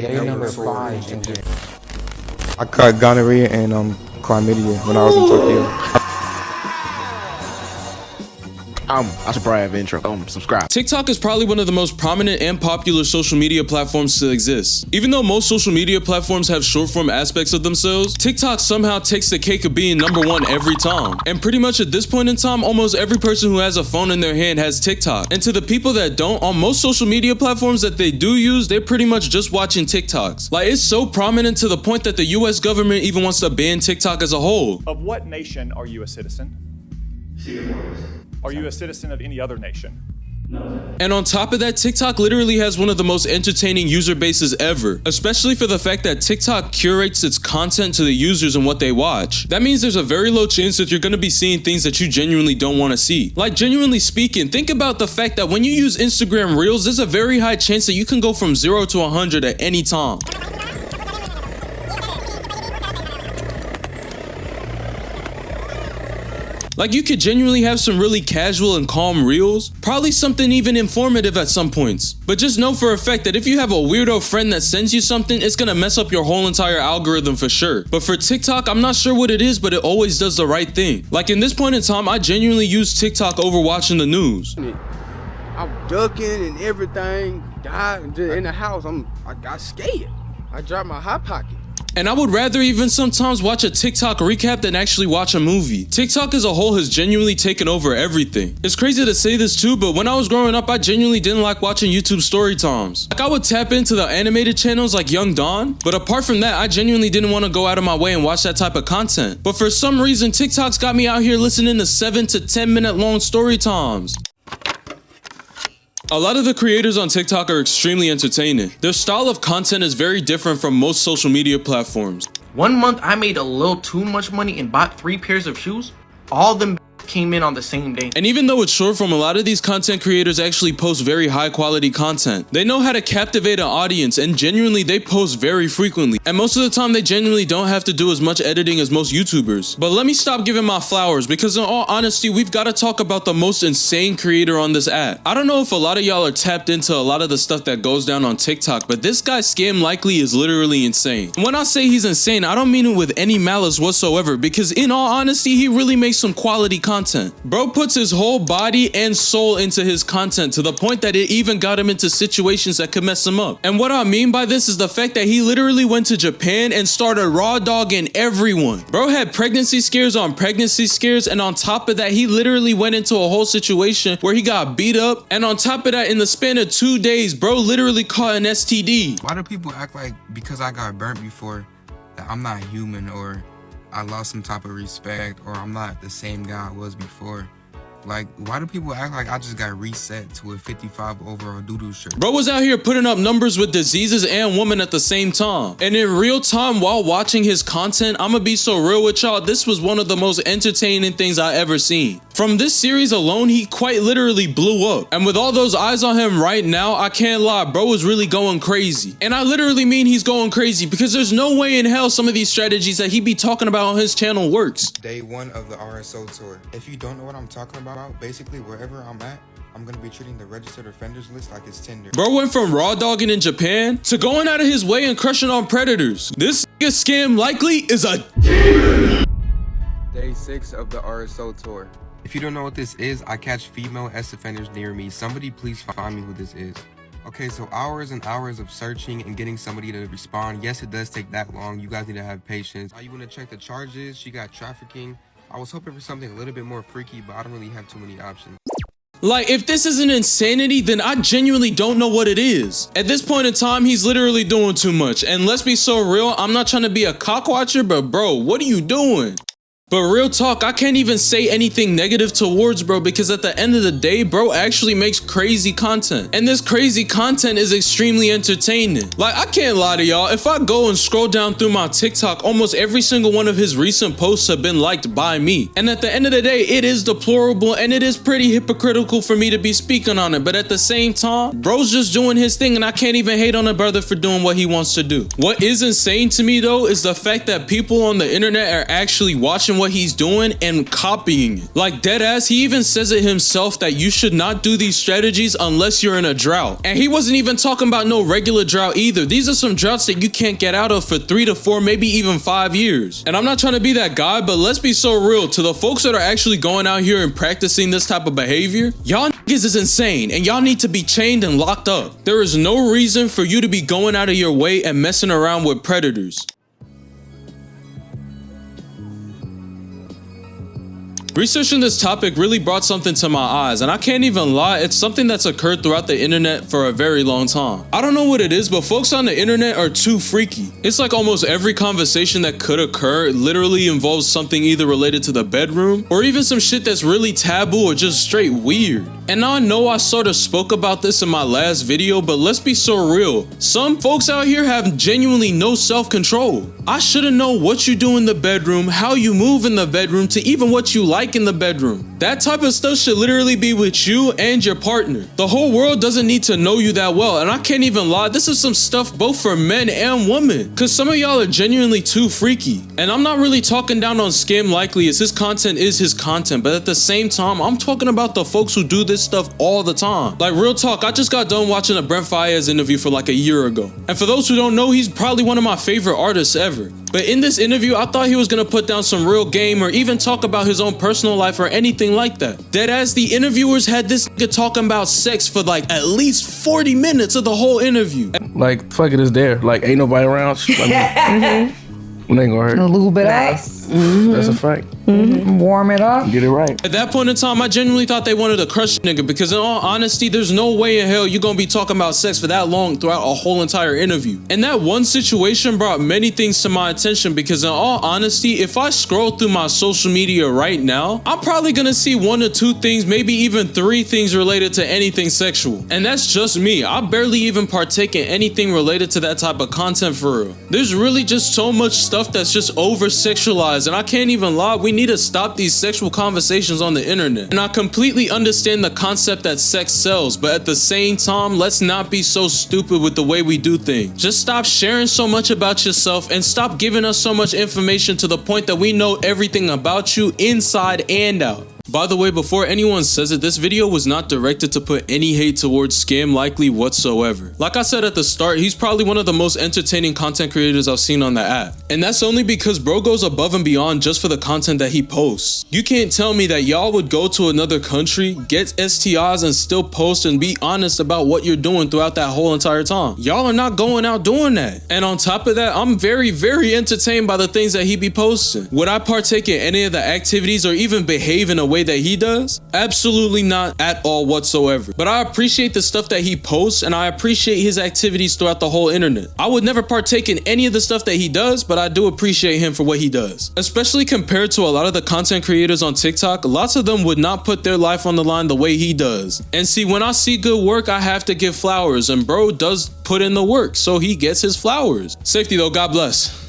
Day number 5. I caught gonorrhea and chlamydia when I was in Tokyo. I should probably have an intro. Subscribe. TikTok is probably one of the most prominent and popular social media platforms to exist. Even though most social media platforms have short form aspects of themselves, TikTok somehow takes the cake of being #1 every time. And pretty much at this point in time, almost every person who has a phone in their hand has TikTok. And to the people that don't, on most social media platforms that they do use, they're pretty much just watching TikToks. Like, it's so prominent to the point that the US government even wants to ban TikTok as a whole. Of what nation are you a citizen? Singapore. Are you a citizen of any other nation? No. And on top of that, TikTok literally has one of the most entertaining user bases ever, especially for the fact that TikTok curates its content to the users and what they watch. That means there's a very low chance that you're gonna be seeing things that you genuinely don't wanna see. Like, genuinely speaking, think about the fact that when you use Instagram Reels, there's a very high chance that you can go from 0 to 100 at any time. Like, you could genuinely have some really casual and calm reels, probably something even informative at some points. But just know for a fact that if you have a weirdo friend that sends you something, it's gonna mess up your whole entire algorithm for sure. But for TikTok, I'm not sure what it is, but it always does the right thing. Like, in this point in time, I genuinely use TikTok over watching the news. I'm ducking and everything, died in the house. I got scared. I dropped my hot pocket. And I would rather even sometimes watch a TikTok recap than actually watch a movie. TikTok as a whole has genuinely taken over everything. It's crazy to say this too, but when I was growing up, I genuinely didn't like watching YouTube story times. Like, I would tap into the animated channels like Young Dawn, but apart from that, I genuinely didn't want to go out of my way and watch that type of content. But for some reason, TikTok's got me out here listening to 7 to 10 minute long story times. A lot of the creators on TikTok are extremely entertaining. Their style of content is very different from most social media platforms. 1 month I made a little too much money and bought 3 pairs of shoes. All them came in on the same day. And even though it's short form, a lot of these content creators actually post very high quality content. They know how to captivate an audience, and genuinely they post very frequently. And most of the time they genuinely don't have to do as much editing as most YouTubers. But let me stop giving my flowers, because in all honesty, we've got to talk about the most insane creator on this app. I don't know if a lot of y'all are tapped into a lot of the stuff that goes down on TikTok, but this guy Scam Likely is literally insane. When I say he's insane, I don't mean it with any malice whatsoever, because in all honesty, he really makes some quality content. Bro puts his whole body and soul into his content to the point that it even got him into situations that could mess him up. And what I mean by this is the fact that he literally went to Japan and started raw dogging everyone. Bro had pregnancy scares on pregnancy scares, and on top of that, he literally went into a whole situation where he got beat up, and on top of that, in the span of 2 days, bro literally caught an STD. Why do people act like because I got burnt before that I'm not human, or I lost some type of respect, or I'm not the same guy I was before? Like, why do people act like I just got reset to a 55 overall doo-doo shirt? Bro was out here putting up numbers with diseases and women at the same time. And in real time, while watching his content, I'ma be so real with y'all, this was one of the most entertaining things I ever seen. From this series alone, he quite literally blew up. And with all those eyes on him right now, I can't lie, bro is really going crazy. And I literally mean he's going crazy, because there's no way in hell some of these strategies that he be talking about on his channel works. Day 1 of the RSO tour. If you don't know what I'm talking about, basically wherever I'm at, I'm gonna be treating the registered offenders list like it's Tinder. Bro went from raw dogging in Japan to going out of his way and crushing on predators. This Scam Likely is a demon. Day 6 of the RSO tour. If you don't know what this is, I catch female S-offenders near me. Somebody please find me who this is. Okay, so hours and hours of searching and getting somebody to respond. Yes, it does take that long. You guys need to have patience. You want to check the charges? She got trafficking. I was hoping for something a little bit more freaky, but I don't really have too many options. Like, if this isn't insanity, then I genuinely don't know what it is. At this point in time, he's literally doing too much. And let's be so real, I'm not trying to be a cockwatcher, but bro, what are you doing? But real talk, I can't even say anything negative towards bro, because at the end of the day, bro actually makes crazy content. And this crazy content is extremely entertaining. Like, I can't lie to y'all, if I go and scroll down through my TikTok, almost every single one of his recent posts have been liked by me. And at the end of the day, it is deplorable and it is pretty hypocritical for me to be speaking on it. But at the same time, bro's just doing his thing, and I can't even hate on a brother for doing what he wants to do. What is insane to me though is the fact that people on the internet are actually watching what what he's doing and copying it. Like deadass, he even says it himself that you should not do these strategies unless you're in a drought. And he wasn't even talking about no regular drought either. These are some droughts that you can't get out of for 3 to 4, maybe even 5 years. And I'm not trying to be that guy, but let's be so real. To the folks that are actually going out here and practicing this type of behavior, y'all niggas is insane and y'all need to be chained and locked up. There is no reason for you to be going out of your way and messing around with predators. Researching this topic really brought something to my eyes, and I can't even lie, it's something that's occurred throughout the internet for a very long time. I don't know what it is, but folks on the internet are too freaky. It's like almost every conversation that could occur literally involves something either related to the bedroom or even some shit that's really taboo or just straight weird. And now I know I sort of spoke about this in my last video, but let's be so real. Some folks out here have genuinely no self-control. I shouldn't know what you do in the bedroom, how you move in the bedroom, to even what you like in the bedroom. That type of stuff should literally be with you and your partner. The whole world doesn't need to know you that well, and I can't even lie, this is some stuff both for men and women, cause some of y'all are genuinely too freaky. And I'm not really talking down on Scam Likely, as his content is his content, but at the same time, I'm talking about the folks who do this stuff all the time. Like real talk, I just got done watching a Brent Faiyaz interview for like a year ago. And for those who don't know, he's probably one of my favorite artists ever. But in this interview, I thought he was gonna put down some real game or even talk about his own personal life or anything like that. Deadass, the interviewers had this nigga talking about sex for like at least 40 minutes of the whole interview. Like, fuck it, it's there. Like, ain't nobody around. It ain't gonna hurt. A little bit out. That's a fact. Warm it up. Get it right. At that point in time, I genuinely thought they wanted to crush nigga, because in all honesty, there's no way in hell you're gonna be talking about sex for that long throughout a whole entire interview. And that one situation brought many things to my attention, because in all honesty, if I scroll through my social media right now, I'm probably gonna see 1 or 2 things, maybe even 3 things related to anything sexual. And that's just me. I barely even partake in anything related to that type of content for real. There's really just so much stuff that's just over sexualized, and I can't even lie, we need to stop these sexual conversations on the internet. And I completely understand the concept that sex sells, but at the same time, let's not be so stupid with the way we do things. Just stop sharing so much about yourself and stop giving us so much information to the point that we know everything about you inside and out. By the way, before anyone says it, this video was not directed to put any hate towards Scam Likely whatsoever. Like I said at the start, he's probably one of the most entertaining content creators I've seen on the app. And that's only because bro goes above and beyond just for the content that he posts. You can't tell me that y'all would go to another country, get STIs, and still post and be honest about what you're doing throughout that whole entire time. Y'all are not going out doing that. And on top of that, I'm very, very entertained by the things that he be posting. Would I partake in any of the activities or even behave in a way that he does? Absolutely not at all whatsoever. But I appreciate the stuff that he posts, and I appreciate his activities throughout the whole internet. I would never partake in any of the stuff that he does, but I do appreciate him for what he does. Especially compared to a lot of the content creators on TikTok, lots of them would not put their life on the line the way he does. And see, when I see good work, I have to give flowers, and bro does put in the work, so he gets his flowers. Safety though, God bless.